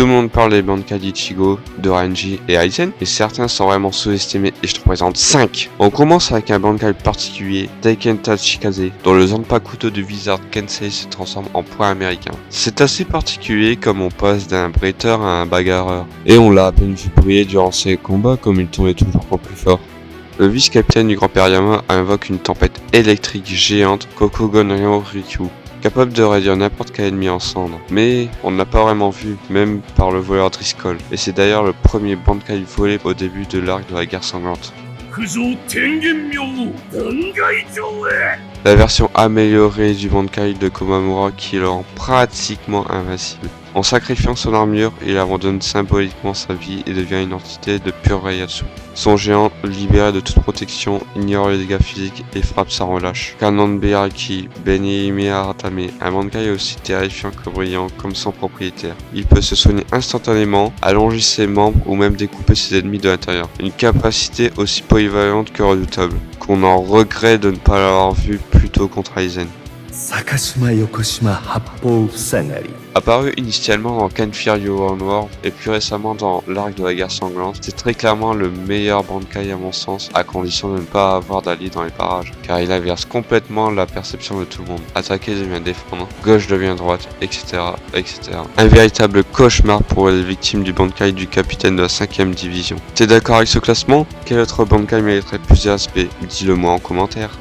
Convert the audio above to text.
Tout le monde parle des Bankai d'Ichigo, de Renji et Aizen, et certains sont vraiment sous-estimés et je te présente 5. On commence avec un Bankai particulier, Taiken Tachikaze, dont le Zanpakuto de Wizard Kensei se transforme en poing américain. C'est assez particulier comme on passe d'un bretteur à un bagarreur, et on l'a à peine vu briller durant ses combats comme il tombait toujours plus fort. Le vice-capitaine du Grand Père Yama invoque une tempête électrique géante, Kokugonryo Rikyu, capable de réduire n'importe quel ennemi en cendres. Mais on ne l'a pas vraiment vu, même par le voleur Driscoll. Et c'est d'ailleurs le premier Bankai volé au début de l'arc de la guerre sanglante. La version améliorée du Bankai de Komamura qui le rend pratiquement invincible. En sacrifiant son armure, il abandonne symboliquement sa vie et devient une entité de pur Reiatsu. Son géant, libéré de toute protection, ignore les dégâts physiques et frappe sans relâche. Kanonbe Ariki, Benihime Aratame, un Bankai aussi terrifiant que brillant comme son propriétaire. Il peut se soigner instantanément, allonger ses membres ou même découper ses ennemis de l'intérieur. Une capacité aussi polyvalente que redoutable, qu'on en regrette de ne pas l'avoir vu plus tôt contre Aizen. Sakashima Yokoshima Happo Fusangari. Apparu initialement dans Ken Fury World War et plus récemment dans l'arc de la guerre sanglante, c'est très clairement le meilleur Bankai à mon sens, à condition de ne pas avoir d'alliés dans les parages, car il inverse complètement la perception de tout le monde. Attaquer devient défendre, gauche devient droite, etc. etc. Un véritable cauchemar pour les victimes du Bankai du capitaine de la 5ème division. T'es d'accord avec ce classement? Quel autre Bankai mériterait plus de respect? Dis-le moi en commentaire.